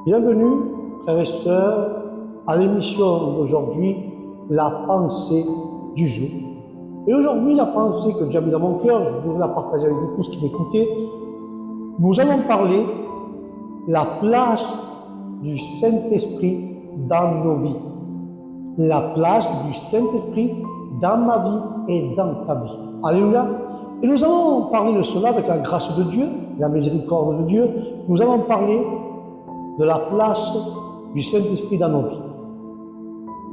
Bienvenue, frères et sœurs, à l'émission d'aujourd'hui, La pensée du jour. Et aujourd'hui, la pensée que Dieu a mis dans mon cœur, je voudrais la partager avec vous tous qui m'écoutez. Nous allons parler de la place du Saint-Esprit dans nos vies. La place du Saint-Esprit dans ma vie et dans ta vie. Alléluia. Et nous allons parler de cela avec la grâce de Dieu, la miséricorde de Dieu. Nous allons parler de la place du Saint-Esprit dans nos vies.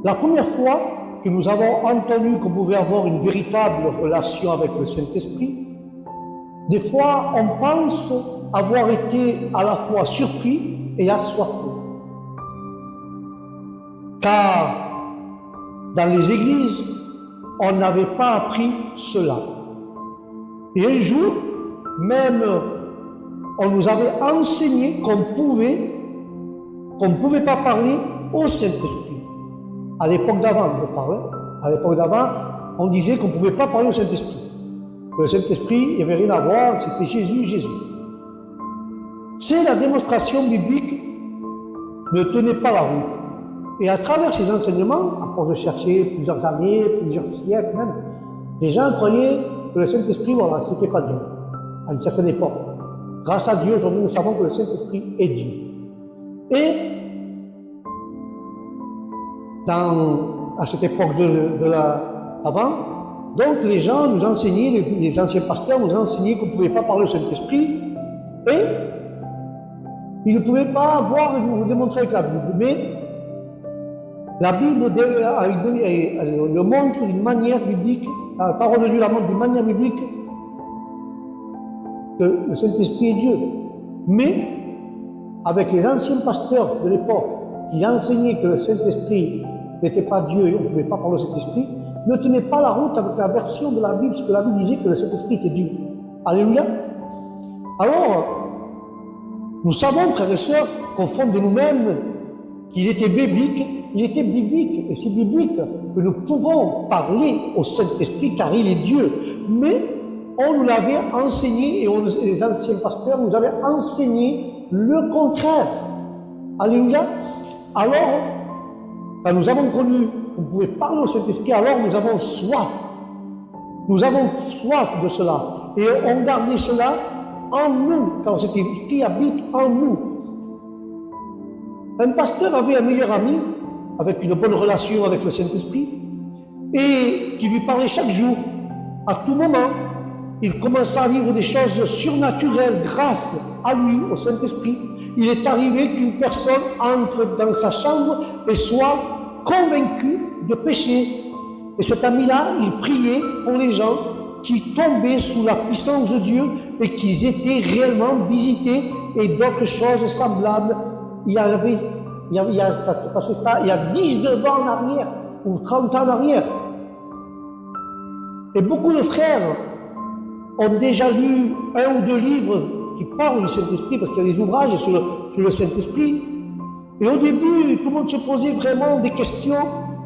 La première fois que nous avons entendu qu'on pouvait avoir une véritable relation avec le Saint-Esprit, des fois on pense avoir été à la fois surpris et assoiffé. Car dans les églises, on n'avait pas appris cela. Et un jour, même, on nous avait enseigné qu'on ne pouvait pas parler au Saint-Esprit. À l'époque d'avant, je parle. À l'époque d'avant, on disait qu'on ne pouvait pas parler au Saint-Esprit. Le Saint-Esprit, il n'y avait rien à voir, c'était Jésus, Jésus. C'est la démonstration biblique ne tenait pas la route. Et à travers ces enseignements, à force de chercher plusieurs années, plusieurs siècles même, les gens croyaient que le Saint-Esprit, voilà, c'était pas Dieu, à une certaine époque. Grâce à Dieu, aujourd'hui, nous savons que le Saint-Esprit est Dieu. Et à cette époque avant, donc les gens nous enseignaient, les anciens pasteurs nous enseignaient qu'on ne pouvait pas parler au Saint-Esprit et ils ne pouvaient pas voir et nous démontrer avec la Bible. Mais la Bible le montre d'une manière biblique, la parole de Dieu la montre d'une manière biblique que le Saint-Esprit est Dieu. Mais avec les anciens pasteurs de l'époque qui enseignaient que le Saint-Esprit n'était pas Dieu et on ne pouvait pas parler au Saint-Esprit, ne tenaient pas la route avec la version de la Bible, parce que la Bible disait que le Saint-Esprit était Dieu. Alléluia. Alors, nous savons, frères et sœurs, qu'au fond de nous-mêmes, qu'il était biblique, et c'est biblique que nous pouvons parler au Saint-Esprit car il est Dieu. Mais on nous l'avait enseigné, et les anciens pasteurs nous avaient enseigné le contraire. Alléluia. Alors, quand nous avons connu qu'on pouvait parler au Saint-Esprit, alors nous avons soif. Nous avons soif de cela. Et on gardait cela en nous, quand cet esprit habite en nous. Un pasteur avait un meilleur ami, avec une bonne relation avec le Saint-Esprit, et qui lui parlait chaque jour, à tout moment. Il commença à vivre des choses surnaturelles grâce à lui, au Saint-Esprit. Il est arrivé qu'une personne entre dans sa chambre et soit convaincue de péché. Et cet ami-là, il priait pour les gens qui tombaient sous la puissance de Dieu et qui étaient réellement visités et d'autres choses semblables. Ça s'est passé ça il y a 19 ans en arrière, ou 30 ans en arrière. Et beaucoup de frères ont déjà lu un ou deux livres qui parlent du Saint-Esprit, parce qu'il y a des ouvrages sur le Saint-Esprit. Et au début, tout le monde se posait vraiment des questions,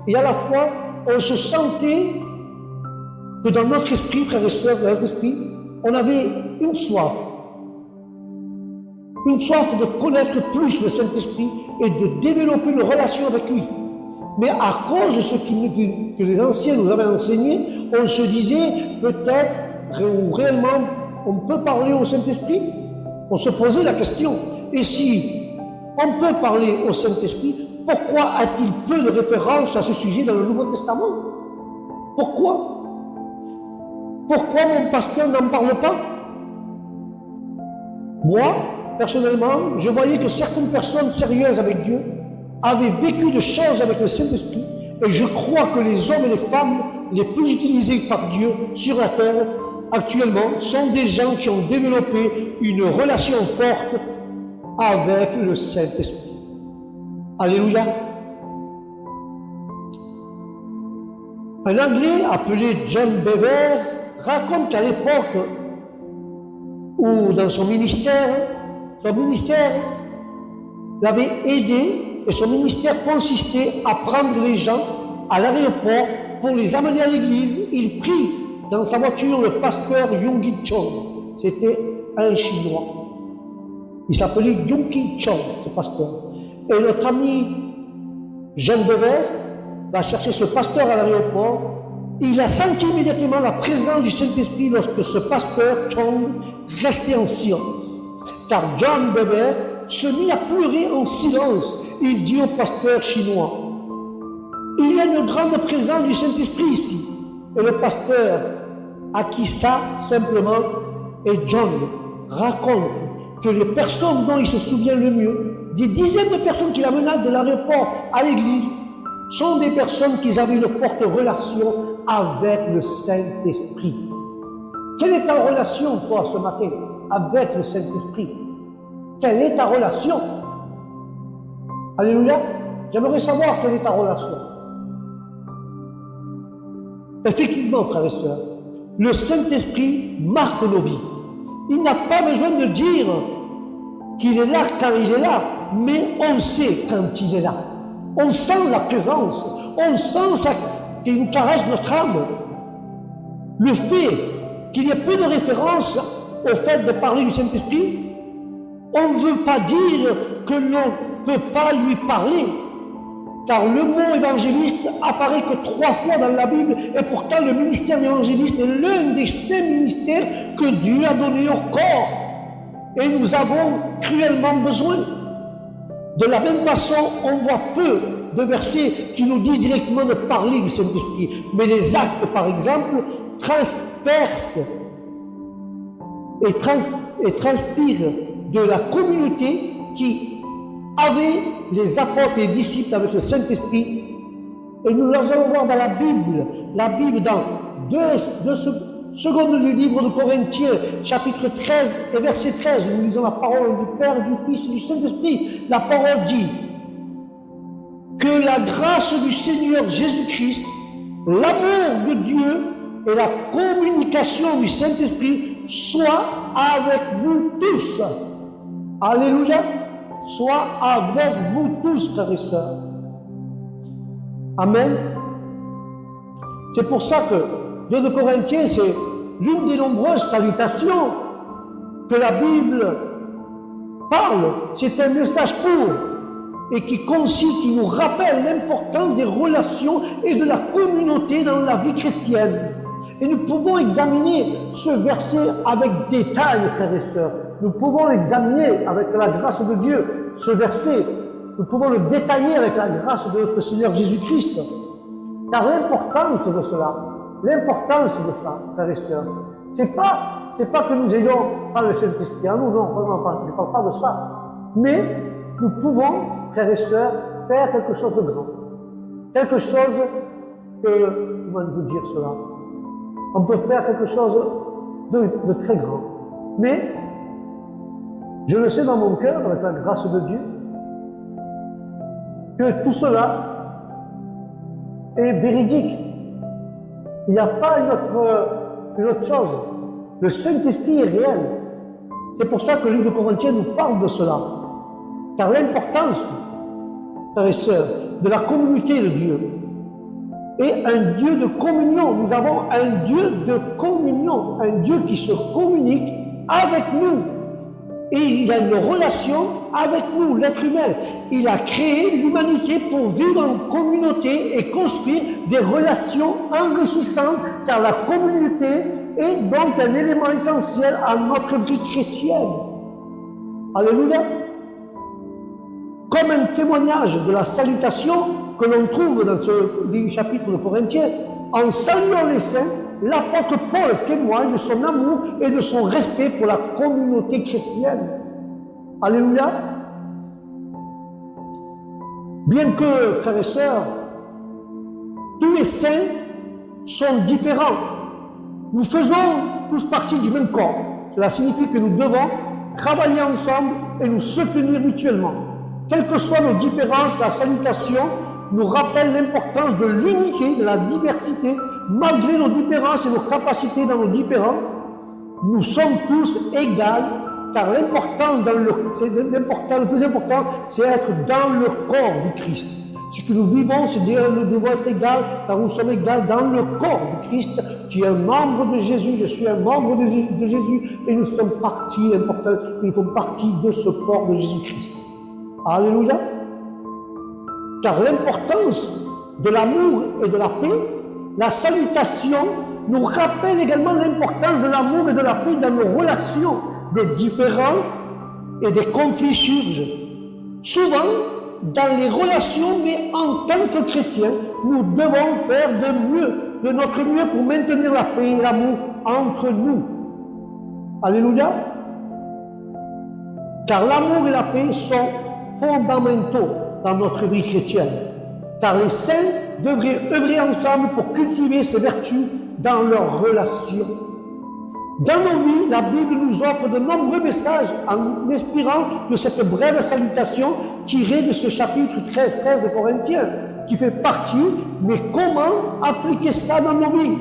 et à la fois, on se sentait que dans notre esprit, frères et sœurs, dans notre esprit, on avait une soif de connaître plus le Saint-Esprit et de développer une relation avec lui. Mais à cause de ce que les anciens nous avaient enseigné, on se disait peut-être ou réellement on peut parler au Saint-Esprit. On se posait la question, et si on peut parler au Saint-Esprit, pourquoi a-t-il peu de références à ce sujet dans le Nouveau Testament? Pourquoi mon pasteur n'en parle pas? Moi, personnellement, je voyais que certaines personnes sérieuses avec Dieu avaient vécu de choses avec le Saint-Esprit, et je crois que les hommes et les femmes les plus utilisés par Dieu sur la terre actuellement sont des gens qui ont développé une relation forte avec le Saint-Esprit. Alléluia. Un Anglais appelé John Bever raconte qu'à l'époque où dans son ministère l'avait aidé, et son ministère consistait à prendre les gens à l'aéroport pour les amener à l'église. Il prit dans sa voiture le pasteur Yonggi Chong. C'était un Chinois. Il s'appelait Yonggi Chong, ce pasteur. Et notre ami Jean Bever va chercher ce pasteur à l'aéroport. Il a senti immédiatement la présence du Saint-Esprit lorsque ce pasteur, Chong, restait en silence. Car John Bever se mit à pleurer en silence. Il dit au pasteur chinois, « Il y a une grande présence du Saint-Esprit ici. » Et le pasteur acquit ça simplement. Et John raconte que les personnes dont il se souvient le mieux, des dizaines de personnes qu'il a menées de l'aéroport à l'église, sont des personnes qui avaient une forte relation avec le Saint-Esprit. Quelle est ta relation, toi, ce matin, avec le Saint-Esprit? Quelle est ta relation? Alléluia. J'aimerais savoir quelle est ta relation. Effectivement, frères et sœurs, le Saint-Esprit marque nos vies. Il n'a pas besoin de dire qu'il est là quand il est là, mais on sait quand il est là. On sent la présence, on sent qu'il nous caresse notre âme. Le fait qu'il y ait peu de référence au fait de parler du Saint-Esprit, on ne veut pas dire que l'on ne peut pas lui parler. Car le mot évangéliste apparaît que 3 fois dans la Bible, et pourtant le ministère d'évangéliste est l'un des 5 ministères que Dieu a donné au corps. Et nous avons cruellement besoin. De la même façon, on voit peu de versets qui nous disent directement de parler du Saint-Esprit. Mais les actes, par exemple, transpercent et transpirent de la communauté qui avait les apôtres et les disciples avec le Saint-Esprit. Et nous les allons voir dans la Bible dans 2 secondes du livre de Corinthiens, chapitre 13 et verset 13, nous lisons la parole du Père, du Fils et du Saint-Esprit. La parole dit que la grâce du Seigneur Jésus-Christ, l'amour de Dieu et la communication du Saint-Esprit soient avec vous tous. Alléluia. Soit avec vous tous, frères et sœurs. Amen. C'est pour ça que 2 Corinthiens, c'est l'une des nombreuses salutations que la Bible parle. C'est un message court et qui nous rappelle l'importance des relations et de la communauté dans la vie chrétienne. Et nous pouvons examiner ce verset avec détail, frères et sœurs. Nous pouvons l'examiner avec la grâce de Dieu, ce verset. Nous pouvons le détailler avec la grâce de notre Seigneur Jésus-Christ. Car l'importance de cela, l'importance de ça, frères et sœurs, c'est pas que nous ayons pas le Saint-Esprit en nous, non, vraiment pas, je ne parle pas de ça. Mais nous pouvons, frères et sœurs, faire quelque chose de grand. Quelque chose que, comment vous dire cela? On peut faire quelque chose de très grand. Mais, je le sais dans mon cœur, avec la grâce de Dieu, que tout cela est véridique. Il n'y a pas une autre chose. Le Saint-Esprit est réel. C'est pour ça que le livre de Corinthiens nous parle de cela. Car l'importance, frères et sœurs, de la communauté de Dieu est un Dieu de communion. Nous avons un Dieu de communion, un Dieu qui se communique avec nous. Et il a une relation avec nous, l'être humain. Il a créé l'humanité pour vivre en communauté et construire des relations enrichissantes, car la communauté est donc un élément essentiel à notre vie chrétienne. Alléluia. Comme un témoignage de la salutation que l'on trouve dans ce chapitre de Corinthiens, en saluant les saints, l'apôtre Paul témoigne de son amour et de son respect pour la communauté chrétienne. Alléluia. Bien que, frères et sœurs, tous les saints sont différents, nous faisons tous partie du même corps. Cela signifie que nous devons travailler ensemble et nous soutenir mutuellement. Quelles que soient nos différences, la salutation nous rappelle l'importance de l'unité, de la diversité. Malgré nos différences et nos capacités dans nos différends, nous sommes tous égaux, car le plus important, c'est être dans le corps du Christ. Ce que nous vivons, c'est dire nous devons être égaux, car nous sommes égaux dans le corps du Christ. Tu es un membre de Jésus, je suis un membre de Jésus, et nous sommes partie importante, nous faisons partie de ce corps de Jésus-Christ. Alléluia. Car l'importance de l'amour et de la paix, la salutation nous rappelle également l'importance de l'amour et de la paix dans nos relations. Des différends et des conflits surgent. Souvent, dans les relations, mais en tant que chrétiens, nous devons faire de notre mieux pour maintenir la paix et l'amour entre nous. Alléluia. Car l'amour et la paix sont fondamentaux dans notre vie chrétienne. Car les saints devraient œuvrer ensemble pour cultiver ces vertus dans leurs relations. Dans nos vies, la Bible nous offre de nombreux messages en inspirant de cette brève salutation tirée de ce chapitre 13 de Corinthiens, qui fait partie, mais comment appliquer ça dans nos vies?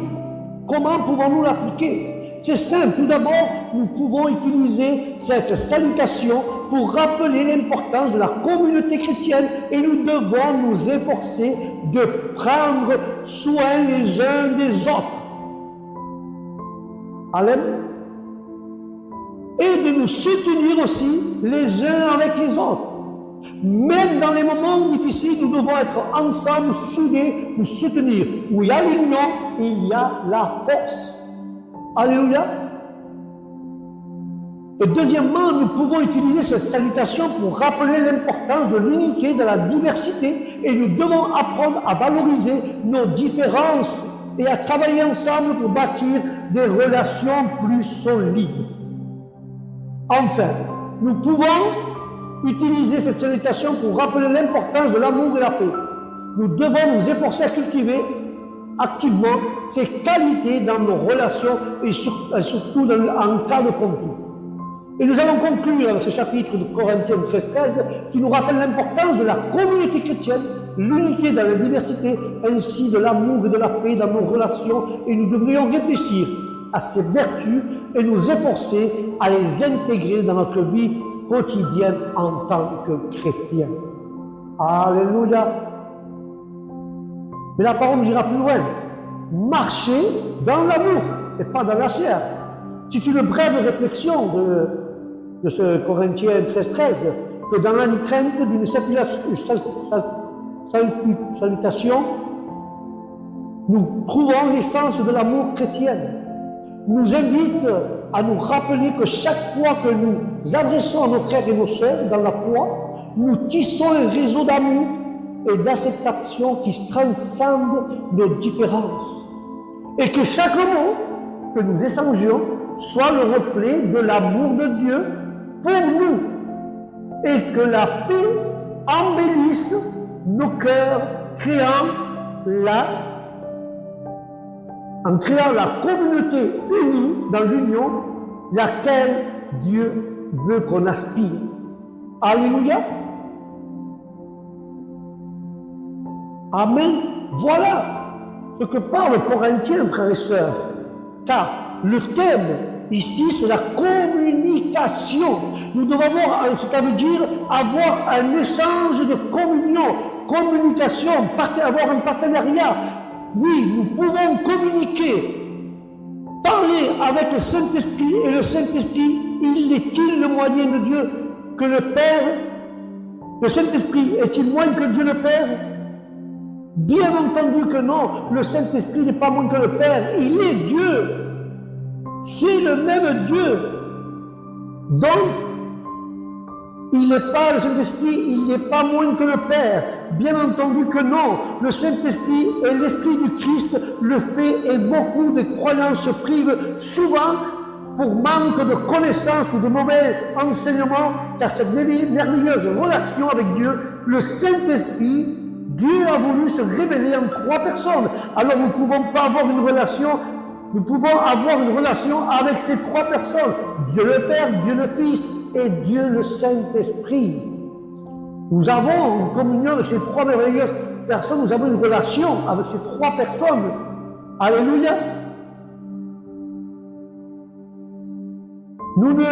Comment pouvons-nous l'appliquer? C'est simple. Tout d'abord, nous pouvons utiliser cette salutation pour rappeler l'importance de la communauté chrétienne et nous devons nous efforcer de prendre soin les uns des autres. Amen. Et de nous soutenir aussi les uns avec les autres. Même dans les moments difficiles, nous devons être ensemble, soudés, nous soutenir. Où il y a l'union, il y a la force. Alléluia. Et deuxièmement, nous pouvons utiliser cette salutation pour rappeler l'importance de l'unité dans la diversité et nous devons apprendre à valoriser nos différences et à travailler ensemble pour bâtir des relations plus solides. Enfin, nous pouvons utiliser cette salutation pour rappeler l'importance de l'amour et la paix. Nous devons nous efforcer à cultiver activement ces qualités dans nos relations et surtout en cas de conflit. Et nous allons conclure avec ce chapitre de Corinthiens 13 qui nous rappelle l'importance de la communauté chrétienne, l'unité dans la diversité, ainsi de l'amour et de la paix dans nos relations. Et nous devrions réfléchir à ces vertus et nous efforcer à les intégrer dans notre vie quotidienne en tant que chrétiens. Alléluia. Mais la parole nous dira plus loin. Marcher dans l'amour et pas dans la chair. C'est une brève réflexion de ce Corinthiens 13, que dans la crainte d'une salutation, nous trouvons l'essence de l'amour chrétien. Nous invite à nous rappeler que chaque fois que nous adressons à nos frères et nos sœurs dans la foi, nous tissons un réseau d'amour et d'acceptation qui transcende nos différences. Et que chaque mot que nous échangeons soit le reflet de l'amour de Dieu pour nous. Et que la paix embellisse nos cœurs, en créant la communauté unie dans l'union, laquelle Dieu veut qu'on aspire. Alléluia. Amen. Voilà ce que parle Corinthiens, frères et sœurs. Car le thème ici, c'est la communication. Nous devons avoir, ça veut dire avoir un échange de communion, communication, avoir un partenariat. Oui, nous pouvons communiquer, parler avec le Saint-Esprit, et le Saint-Esprit, il est-il le moyen de Dieu que le Père? Le Saint-Esprit est-il moins que Dieu le Père? Bien entendu que non, le Saint-Esprit n'est pas moins que le Père, il est Dieu. C'est le même Dieu. Donc, il n'est pas, le Saint-Esprit, il n'est pas moins que le Père. Bien entendu que non. Le Saint-Esprit est l'Esprit du Christ, le fait et beaucoup de croyances se privent souvent pour manque de connaissances ou de mauvais enseignements, car cette merveilleuse relation avec Dieu, le Saint-Esprit, Dieu a voulu se révéler en trois personnes. Alors nous ne pouvons pas avoir une relation, nous pouvons avoir une relation avec ces trois personnes. Dieu le Père, Dieu le Fils et Dieu le Saint-Esprit. Nous avons une communion avec ces trois merveilleuses personnes, nous avons une relation avec ces trois personnes. Alléluia. Nous ne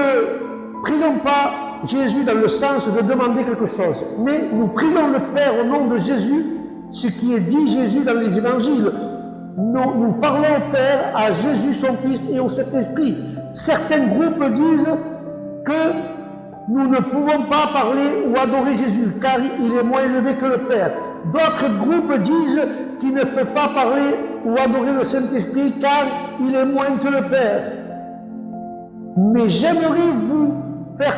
prions pas Jésus dans le sens de demander quelque chose, mais nous prions le Père au nom de Jésus, ce qui est dit Jésus dans les évangiles. Nous parlons au Père, à Jésus son Fils et au Saint-Esprit. Certains groupes disent que nous ne pouvons pas parler ou adorer Jésus, car il est moins élevé que le Père. D'autres groupes disent qu'il ne peut pas parler ou adorer le Saint-Esprit car il est moins que le Père. Mais j'aimerais vous faire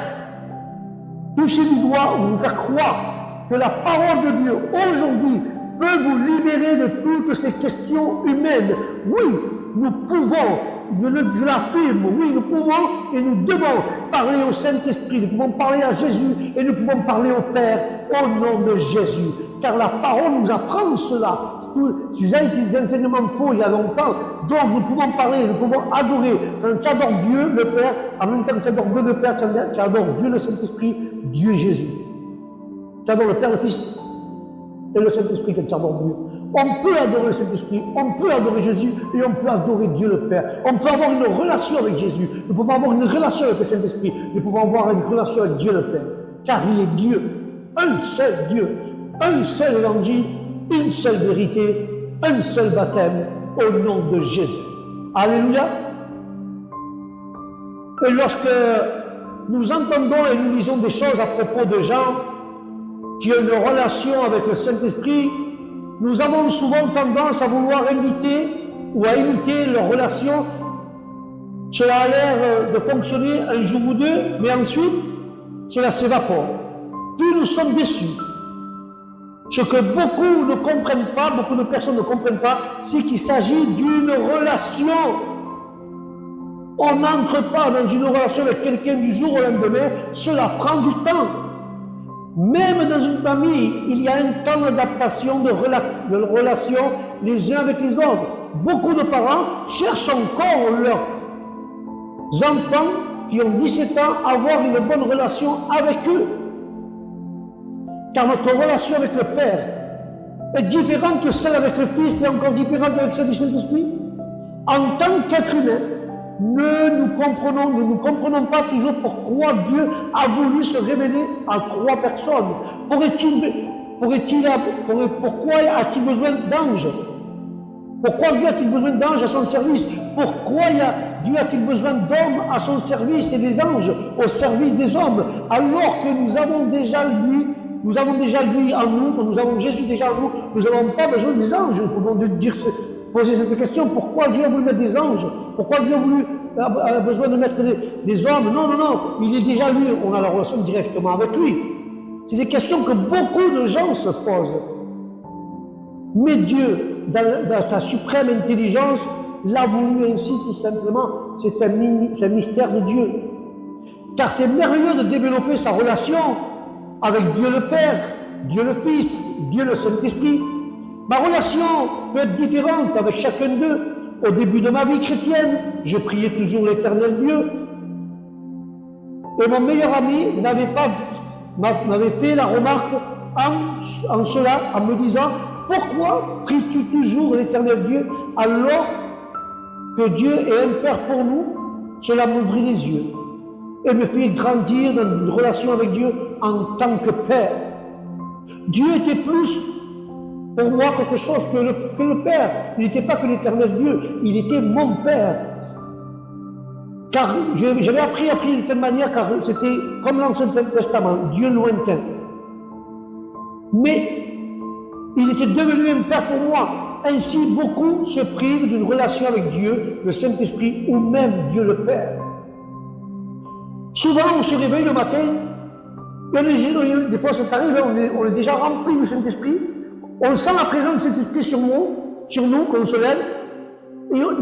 toucher du doigt ou vous faire croire que la parole de Dieu aujourd'hui peut vous libérer de toutes ces questions humaines. Oui, nous pouvons, je l'affirme, oui, nous pouvons et nous devons parler au Saint-Esprit, nous pouvons parler à Jésus et nous pouvons parler au Père au nom de Jésus. Car la parole nous apprend cela. J'ai eu des enseignements faux il y a longtemps. Donc nous pouvons parler, nous pouvons adorer. Quand tu adores Dieu, le Père, en même temps que tu adores Dieu, le Père, tu adores Dieu, le Saint-Esprit, Dieu et Jésus. Tu adores le Père, le Fils et le Saint-Esprit quand tu adores Dieu. On peut adorer le Saint-Esprit, on peut adorer Jésus et on peut adorer Dieu le Père. On peut avoir une relation avec Jésus. Nous pouvons avoir une relation avec le Saint-Esprit. Nous pouvons avoir une relation avec Dieu le Père. Car il est Dieu, un seul Dieu, un seul évangile, une seule vérité, un seul baptême au nom de Jésus. Alléluia. Et lorsque nous entendons et nous lisons des choses à propos de gens qui ont une relation avec le Saint-Esprit, nous avons souvent tendance à vouloir inviter ou à imiter leur relation. Cela a l'air de fonctionner un jour ou deux, mais ensuite, cela s'évapore. Puis nous sommes déçus. Ce que beaucoup ne comprennent pas, beaucoup de personnes ne comprennent pas, c'est qu'il s'agit d'une relation. On n'entre pas dans une relation avec quelqu'un du jour au lendemain, cela prend du temps. Même dans une famille, il y a un temps d'adaptation, de relation les uns avec les autres. Beaucoup de parents cherchent encore leurs enfants qui ont 17 ans à avoir une bonne relation avec eux. Car notre relation avec le Père est différente que celle avec le Fils et encore différente avec celle du Saint-Esprit. En tant qu'être humain, nous ne nous comprenons pas toujours pourquoi Dieu a voulu se révéler à 3 personnes. Pourquoi a-t-il besoin d'anges? Pourquoi Dieu a-t-il besoin d'anges à son service? Pourquoi Dieu a-t-il besoin d'hommes à son service et des anges au service des hommes? Alors que nous avons déjà lui en nous, nous avons Jésus déjà en nous, nous n'avons pas besoin des anges. Nous pouvons poser cette question, pourquoi Dieu a voulu mettre des anges? Pourquoi Dieu a besoin de mettre des hommes? Non, il est déjà lui, on a la relation directement avec lui. C'est des questions que beaucoup de gens se posent. Mais Dieu, dans sa suprême intelligence, l'a voulu ainsi tout simplement. C'est un mystère de Dieu. Car c'est merveilleux de développer sa relation avec Dieu le Père, Dieu le Fils, Dieu le Saint-Esprit. Ma relation peut être différente avec chacun d'eux. Au début de ma vie chrétienne, je priais toujours l'Éternel Dieu. Et mon meilleur ami m'avait fait la remarque en cela, en me disant, pourquoi pries-tu toujours l'Éternel Dieu alors que Dieu est un Père pour nous? Cela m'ouvrit les yeux et me fait grandir dans une relation avec Dieu en tant que Père. Dieu était plus pour moi quelque chose que le Père. Il n'était pas que l'Éternel Dieu, il était mon Père. Car j'avais appris à prier de telle manière, car c'était comme l'Ancien Testament, Dieu lointain. Mais il était devenu un Père pour moi. Ainsi, beaucoup se privent d'une relation avec Dieu, le Saint-Esprit, ou même Dieu le Père. Souvent, on se réveille le matin, et des fois ça arrive, on est déjà rempli du Saint-Esprit, on sent la présence du Saint-Esprit sur nous, quand on se lève, et nous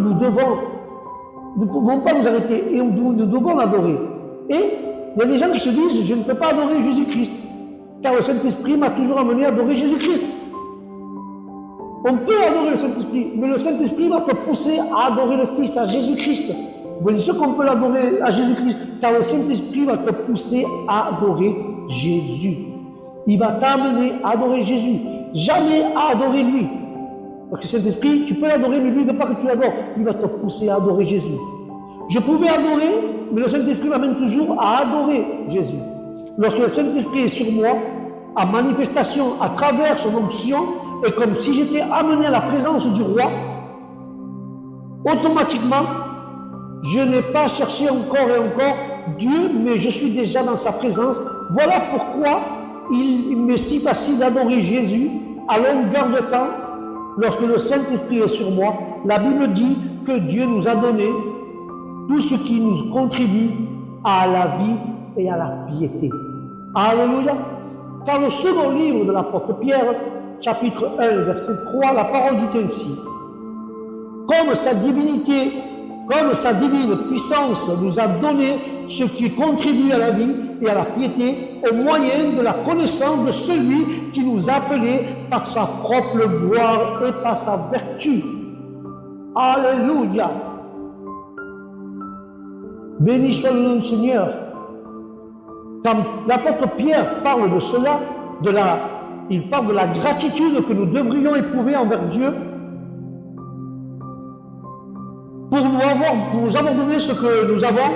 ne pouvons pas nous arrêter, et nous devons l'adorer. Et il y a des gens qui se disent, je ne peux pas adorer Jésus-Christ, car le Saint-Esprit m'a toujours amené à adorer Jésus-Christ. On peut adorer le Saint-Esprit, mais le Saint-Esprit va te pousser à adorer le Fils, à Jésus-Christ. Bien sûr qu'on peut l'adorer à Jésus-Christ, car le Saint-Esprit va te pousser à adorer Jésus. Il va t'amener à adorer Jésus, jamais à adorer lui. Parce que le Saint-Esprit, tu peux l'adorer, mais lui ne veut pas que tu l'adores. Il va te pousser à adorer Jésus. Je pouvais adorer, mais le Saint-Esprit m'amène toujours à adorer Jésus. Lorsque le Saint-Esprit est sur moi, à manifestation, à travers son onction, et comme si j'étais amené à la présence du roi, automatiquement, je n'ai pas cherché encore et encore Dieu, mais je suis déjà dans sa présence. Voilà pourquoi il m'est si facile d'adorer Jésus à longueur de temps, lorsque le Saint-Esprit est sur moi, la Bible dit que Dieu nous a donné tout ce qui nous contribue à la vie et à la piété. Alléluia. Dans le second livre de l'apôtre Pierre, chapitre 1, verset 3, la parole dit ainsi: comme sa divinité, comme sa divine puissance nous a donné ce qui contribue à la vie et à la piété au moyen de la connaissance de celui qui nous a appelés par sa propre gloire et par sa vertu. Alléluia. Béni soit le nom du Seigneur. Quand l'apôtre Pierre parle de cela, il parle de la gratitude que nous devrions éprouver envers Dieu pour nous avoir donné ce que nous avons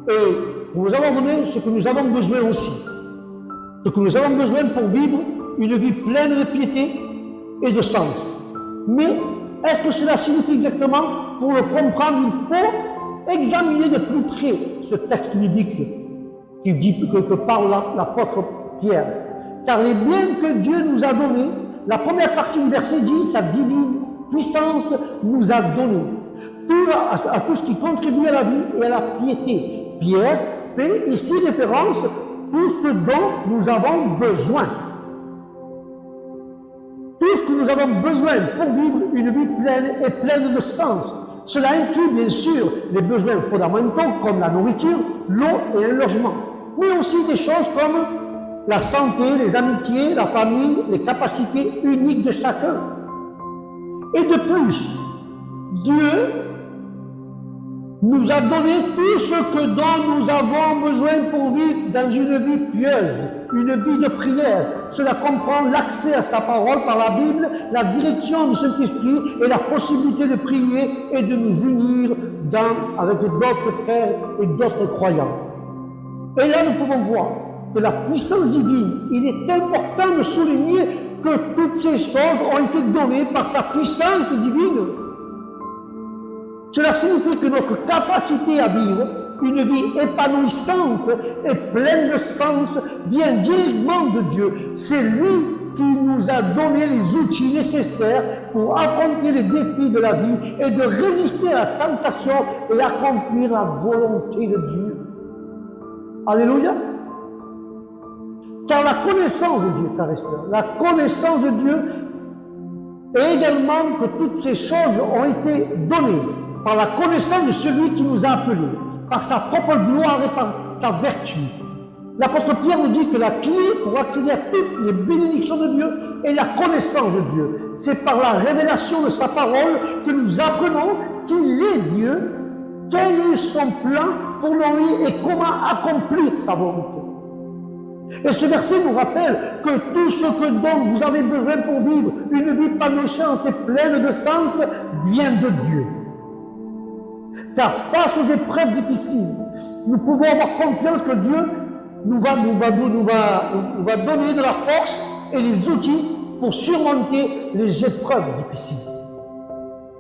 et pour nous avoir donné ce que nous avons besoin aussi. Ce que nous avons besoin pour vivre une vie pleine de piété et de sens. Mais est-ce que cela signifie exactement? Pour le comprendre, il faut examiner de plus près ce texte biblique que parle l'apôtre Pierre. Car les biens que Dieu nous a donnés, la première partie du verset dit, sa divine puissance nous a donné à tout ce qui contribue à la vie et à la piété. Pierre fait ici référence à tout ce dont nous avons besoin. Tout ce que nous avons besoin pour vivre une vie pleine et pleine de sens. Cela inclut bien sûr les besoins fondamentaux comme la nourriture, l'eau et un logement. Mais aussi des choses comme la santé, les amitiés, la famille, les capacités uniques de chacun. Et de plus, Dieu nous a donné tout ce dont nous avons besoin pour vivre dans une vie pieuse, une vie de prière. Cela comprend l'accès à sa parole par la Bible, la direction du Saint-Esprit et la possibilité de prier et de nous unir avec d'autres frères et d'autres croyants. Et là, nous pouvons voir que la puissance divine, il est important de souligner que toutes ces choses ont été données par sa puissance divine. Cela signifie que notre capacité à vivre une vie épanouissante et pleine de sens vient directement de Dieu. C'est lui qui nous a donné les outils nécessaires pour affronter les défis de la vie et de résister à la tentation et accomplir la volonté de Dieu. Alléluia. Car la connaissance de Dieu, frères et sœurs, la connaissance de Dieu et également que toutes ces choses ont été données par la connaissance de celui qui nous a appelés, par sa propre gloire et par sa vertu. L'apôtre Pierre nous dit que la clé pour accéder à toutes les bénédictions de Dieu est la connaissance de Dieu. C'est par la révélation de sa parole que nous apprenons qu'il est Dieu, quel est son plan pour nos vies et comment accomplir sa volonté. Et ce verset nous rappelle que tout ce dont vous avez besoin pour vivre une vie épanouissante et pleine de sens vient de Dieu. Car face aux épreuves difficiles, nous pouvons avoir confiance que Dieu nous va donner de la force et les outils pour surmonter les épreuves difficiles.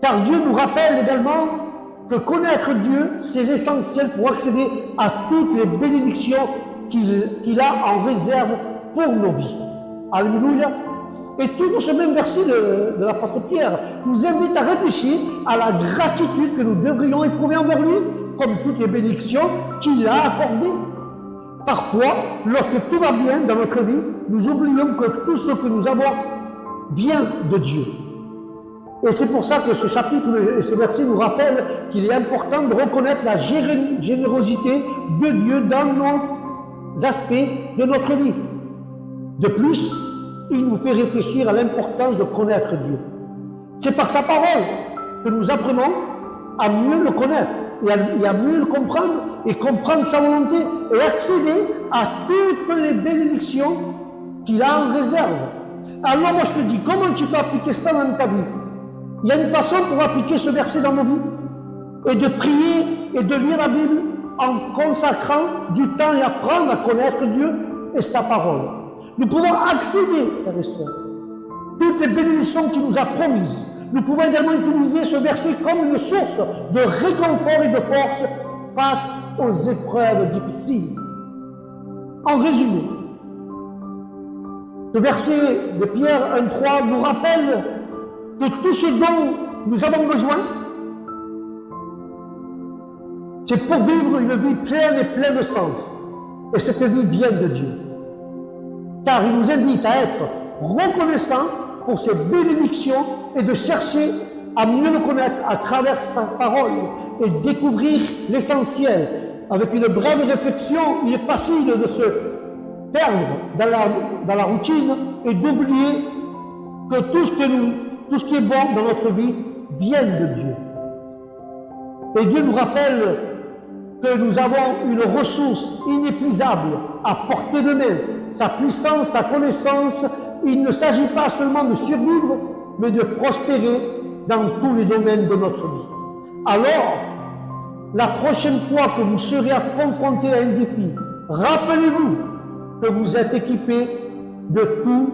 Car Dieu nous rappelle également que connaître Dieu, c'est l'essentiel pour accéder à toutes les bénédictions qu'il a en réserve pour nos vies. Alléluia. Et toujours ce même verset de l'apôtre Pierre nous invite à réfléchir à la gratitude que nous devrions éprouver envers lui, comme toutes les bénédictions qu'il a accordées. Parfois, lorsque tout va bien dans notre vie, nous oublions que tout ce que nous avons vient de Dieu. Et c'est pour ça que ce chapitre et ce verset nous rappellent qu'il est important de reconnaître la générosité de Dieu dans nos aspects de notre vie. De plus, il nous fait réfléchir à l'importance de connaître Dieu. C'est par sa parole que nous apprenons à mieux le connaître et à mieux le comprendre et comprendre sa volonté et accéder à toutes les bénédictions qu'il a en réserve. Alors moi je te dis, comment tu peux appliquer ça dans ta vie? Il y a une façon pour appliquer ce verset dans nos vies et de prier et de lire la Bible en consacrant du temps et apprendre à connaître Dieu et sa parole. Nous pouvons accéder, frères et sœurs, toutes les bénédictions qu'il nous a promises. Nous pouvons également utiliser ce verset comme une source de réconfort et de force face aux épreuves difficiles. En résumé, Ce verset de Pierre 1,3 nous rappelle que tout ce dont nous avons besoin, c'est pour vivre une vie pleine et pleine de sens. Et cette vie vient de Dieu. Car il nous invite à être reconnaissants pour ses bénédictions et de chercher à mieux le connaître à travers sa parole et découvrir l'essentiel. Avec une brève réflexion, il est facile de se perdre dans la routine et d'oublier que tout ce qui est bon dans notre vie vient de Dieu. Et Dieu nous rappelle que nous avons une ressource inépuisable à portée de main, sa puissance, sa connaissance. Il ne s'agit pas seulement de survivre, mais de prospérer dans tous les domaines de notre vie. Alors, la prochaine fois que vous serez confronté à un défi, rappelez-vous que vous êtes équipé de tout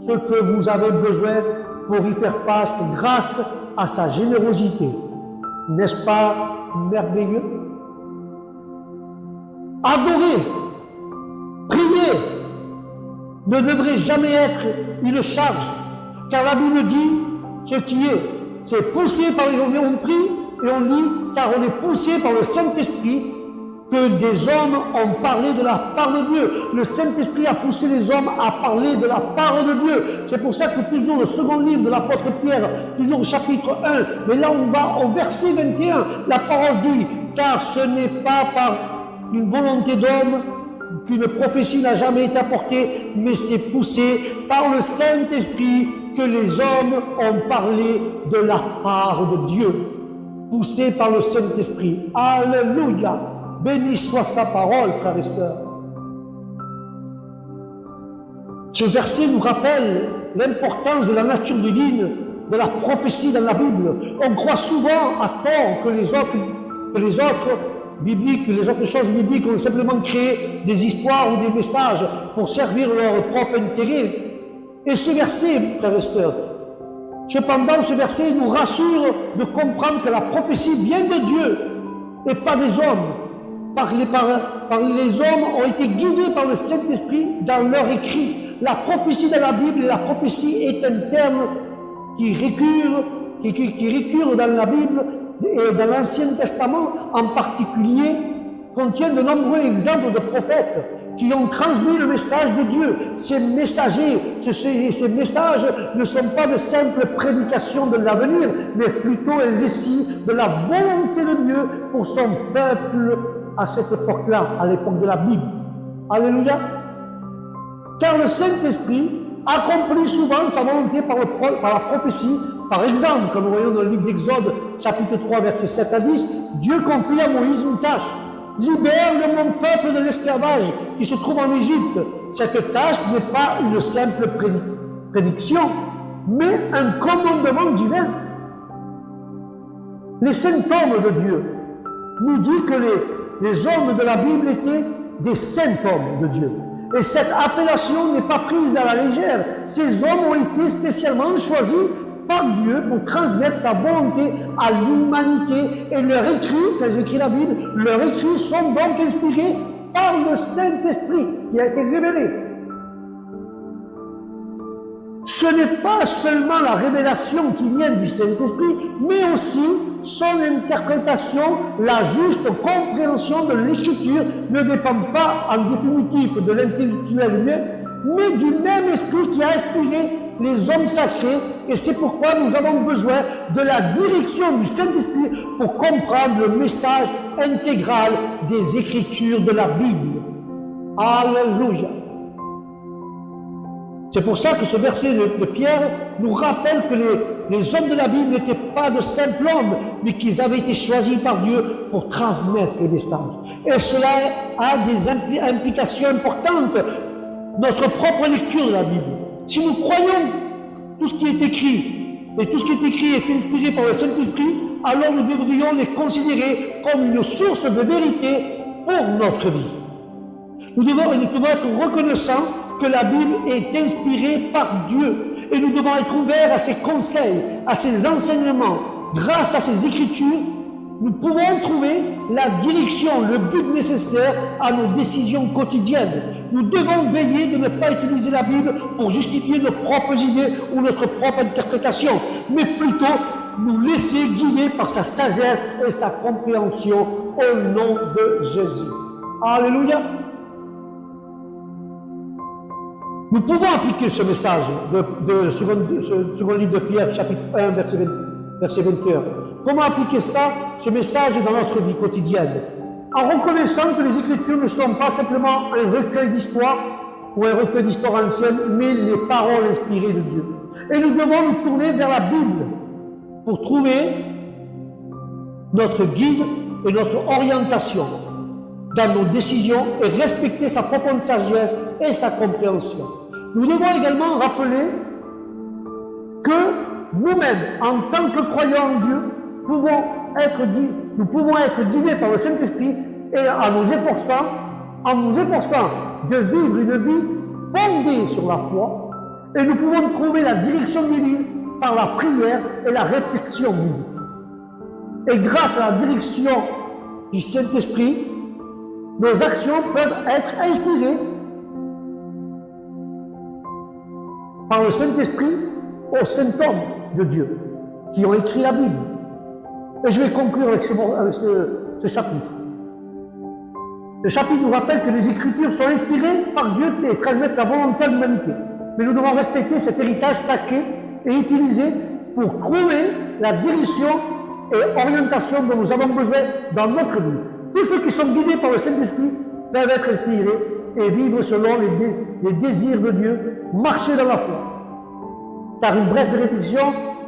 ce que vous avez besoin pour y faire face grâce à sa générosité. N'est-ce pas merveilleux? Adorer, prier ne devrait jamais être une charge, car la Bible dit ce qui est, c'est poussé par les hommes. On prie et on lit, car on est poussé par le Saint-Esprit, que des hommes ont parlé de la part de Dieu. Le Saint-Esprit a poussé les hommes à parler de la part de Dieu. C'est pour ça que toujours le second livre de l'apôtre Pierre, toujours au chapitre 1, mais là on va au verset 21, la parole dit, car ce n'est pas par une volonté d'homme qu'une prophétie n'a jamais été apportée, mais c'est poussé par le Saint-Esprit que les hommes ont parlé de la part de Dieu. Poussé par le Saint-Esprit. Alléluia! Béni soit sa parole, frères et sœurs. Ce verset nous rappelle l'importance de la nature divine, de la prophétie dans la Bible. On croit souvent à tort que les autres choses bibliques ont simplement créé des histoires ou des messages pour servir leur propre intérêt. Et ce verset, frères et sœurs, cependant, ce verset nous rassure de comprendre que la prophétie vient de Dieu et pas des hommes. Les hommes ont été guidés par le Saint-Esprit dans leur écrit. La prophétie dans la Bible, la prophétie est un terme qui récure dans la Bible et dans l'Ancien Testament en particulier, contient de nombreux exemples de prophètes qui ont transmis le message de Dieu. Ces messagers, ces messages ne sont pas de simples prédications de l'avenir, mais plutôt un récit de la volonté de Dieu pour son peuple à cette époque-là, à l'époque de la Bible. Alléluia. Car le Saint-Esprit accomplit souvent sa volonté par la prophétie. Par exemple, comme nous voyons dans le livre d'Exode, chapitre 3, versets 7 à 10, Dieu confie à Moïse une tâche. Libère mon peuple de l'esclavage qui se trouve en Égypte. Cette tâche n'est pas une simple prédiction, mais un commandement divin. Les saints hommes de Dieu nous disent que les hommes de la Bible étaient des saints hommes de Dieu. Et cette appellation n'est pas prise à la légère. Ces hommes ont été spécialement choisis par Dieu pour transmettre sa volonté à l'humanité. Et leurs écrits, quand ils écrivent la Bible, leurs écrits sont donc inspirés par le Saint-Esprit qui a été révélé. Ce n'est pas seulement la révélation qui vient du Saint-Esprit, mais aussi son interprétation, la juste compréhension de l'Écriture ne dépend pas en définitive de l'intellectuel humain, mais du même esprit qui a inspiré les hommes sacrés, et c'est pourquoi nous avons besoin de la direction du Saint-Esprit pour comprendre le message intégral des Écritures de la Bible. Alléluia! C'est pour ça que ce verset de Pierre nous rappelle que les hommes de la Bible n'étaient pas de simples hommes, mais qu'ils avaient été choisis par Dieu pour transmettre les messages. Et cela a des implications importantes. Notre propre lecture de la Bible. Si nous croyons tout ce qui est écrit, et tout ce qui est écrit est inspiré par le Saint-Esprit, alors nous devrions les considérer comme une source de vérité pour notre vie. Nous devons être reconnaissants que la Bible est inspirée par Dieu, et nous devons être ouverts à ses conseils, à ses enseignements. Grâce à ses Écritures, nous pouvons trouver la direction, le but nécessaire à nos décisions quotidiennes. Nous devons veiller de ne pas utiliser la Bible pour justifier nos propres idées ou notre propre interprétation, mais plutôt nous laisser guider par sa sagesse et sa compréhension au nom de Jésus. Alléluia. Nous pouvons appliquer ce message de second livre de Pierre, chapitre 1, verset 21. Comment appliquer ça, ce message, dans notre vie quotidienne? En reconnaissant que les Écritures ne sont pas simplement un recueil d'histoires ou un recueil d'histoires anciennes, mais les paroles inspirées de Dieu. Et nous devons nous tourner vers la Bible pour trouver notre guide et notre orientation dans nos décisions et respecter sa profonde sagesse et sa compréhension. Nous devons également rappeler que nous-mêmes, en tant que croyants en Dieu, nous pouvons être guidés par le Saint-Esprit et en nous efforçant de vivre une vie fondée sur la foi, et nous pouvons trouver la direction divine par la prière et la réflexion biblique. Et grâce à la direction du Saint-Esprit, nos actions peuvent être inspirées par le Saint-Esprit aux saints hommes de Dieu qui ont écrit la Bible. Et je vais conclure avec ce chapitre. Le chapitre nous rappelle que les Écritures sont inspirées par Dieu et transmettent la volonté de l'humanité. Mais nous devons respecter cet héritage sacré et utiliser pour trouver la direction et orientation dont nous avons besoin dans notre vie. Tous ceux qui sont guidés par le Saint-Esprit peuvent être inspirés et vivre selon les désirs de Dieu, marcher dans la foi. Car une brève réflexion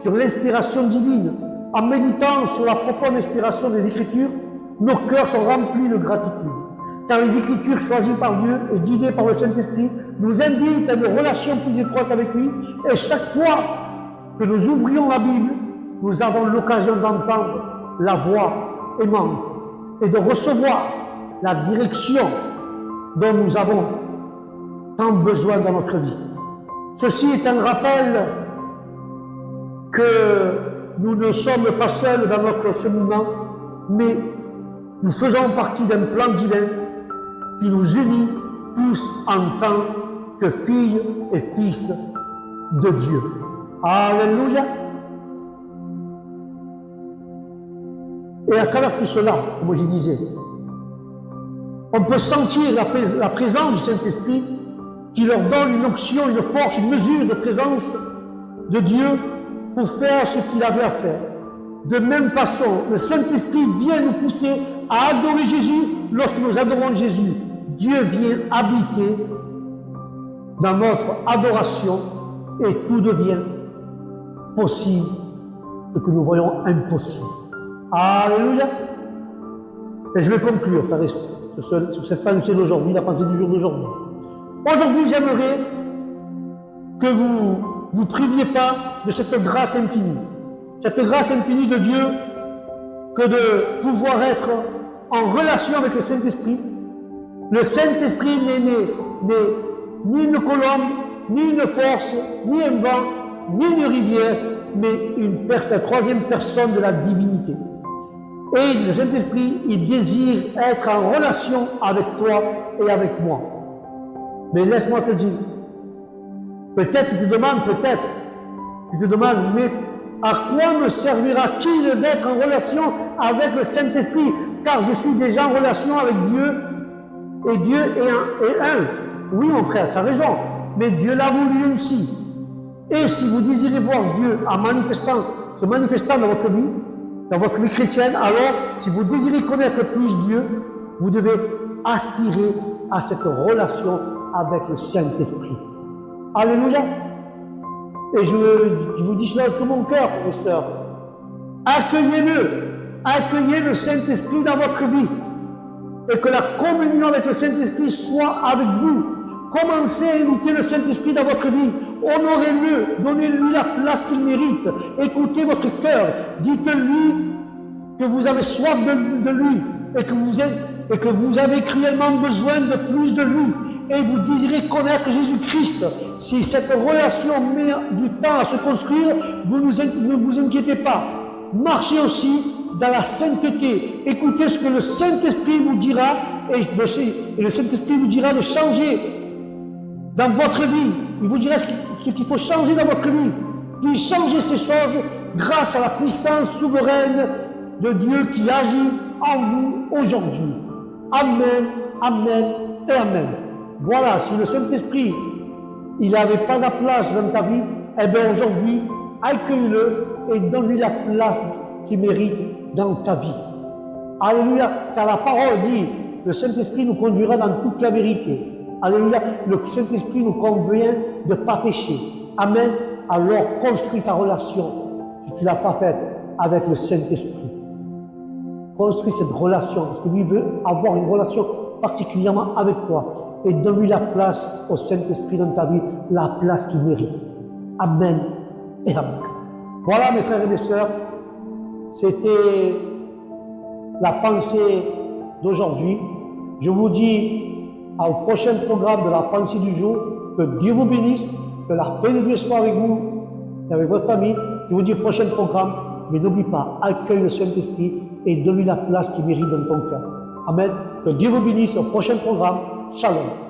sur l'inspiration divine, en méditant sur la profonde inspiration des Écritures, nos cœurs sont remplis de gratitude. Car les Écritures choisies par Dieu et guidées par le Saint-Esprit nous invitent à une relation plus étroite avec lui, et chaque fois que nous ouvrions la Bible, nous avons l'occasion d'entendre la voix aimante et de recevoir la direction dont nous avons tant besoin dans notre vie. Ceci est un rappel que nous ne sommes pas seuls dans notre cheminement, mais nous faisons partie d'un plan divin qui nous unit tous en tant que filles et fils de Dieu. Alléluia. Et à travers tout cela, comme je disais, on peut sentir la présence du Saint-Esprit qui leur donne une onction, une force, une mesure de présence de Dieu pour faire ce qu'il avait à faire. De même façon, le Saint-Esprit vient nous pousser à adorer Jésus. Lorsque nous adorons Jésus, Dieu vient habiter dans notre adoration et tout devient possible, ce que nous voyons impossible. Alléluia. Et je vais conclure, frères et sœurs, sur cette pensée d'aujourd'hui, la pensée du jour d'aujourd'hui. Aujourd'hui, j'aimerais que vous ne priviez pas de cette grâce infinie. Cette grâce infinie de Dieu, que de pouvoir être en relation avec le Saint-Esprit. Le Saint-Esprit n'est ni une colombe, ni une force, ni un vent, ni une rivière, mais la troisième personne de la divinité. Et le Saint-Esprit, il désire être en relation avec toi et avec moi. Mais laisse-moi te dire, peut-être tu te demandes, mais à quoi me servira-t-il d'être en relation avec le Saint-Esprit? Car je suis déjà en relation avec Dieu, et Dieu est un. Oui, mon frère, tu as raison, mais Dieu l'a voulu ainsi. Et si vous désirez voir Dieu se manifestant dans votre vie chrétienne, alors, si vous désirez connaître plus Dieu, vous devez aspirer à cette relation avec le Saint-Esprit. Alléluia. Et je vous dis cela de tout mon cœur, frères et sœurs. Accueillez le Saint-Esprit dans votre vie. Et que la communion avec le Saint-Esprit soit avec vous. Commencez à inviter le Saint-Esprit dans votre vie. Honorez-le, donnez-lui la place qu'il mérite. Écoutez votre cœur. Dites-lui que vous avez soif de lui et que vous avez cruellement besoin de plus de lui. Et vous désirez connaître Jésus-Christ. Si cette relation met du temps à se construire, ne vous inquiétez pas. Marchez aussi dans la sainteté. Écoutez ce que le Saint-Esprit vous dira, et le Saint-Esprit vous dira de changer dans votre vie. Il vous dira ce qu'il faut changer dans votre vie. Puis changer ces choses grâce à la puissance souveraine de Dieu qui agit en vous aujourd'hui. Amen, amen et amen. Voilà, si le Saint-Esprit, il n'avait pas la place dans ta vie, eh bien aujourd'hui, accueille-le et donne-lui la place qu'il mérite dans ta vie. Alléluia, car la parole dit, le Saint-Esprit nous conduira dans toute la vérité. Alléluia, le Saint-Esprit nous convient de ne pas pécher. Amen, alors construis ta relation, si tu ne l'as pas faite, avec le Saint-Esprit. Construis cette relation, parce que lui veut avoir une relation particulièrement avec toi. Et donne-lui la place au Saint-Esprit dans ta vie, la place qu'il mérite. Amen et amen. Voilà mes frères et mes sœurs, c'était la pensée d'aujourd'hui. Je vous dis au prochain programme de la pensée du jour, que Dieu vous bénisse, que la paix de Dieu soit avec vous et avec votre famille. Je vous dis au prochain programme, mais n'oublie pas, accueille le Saint-Esprit et donne-lui la place qu'il mérite dans ton cœur. Amen. Que Dieu vous bénisse au prochain programme. Shalom.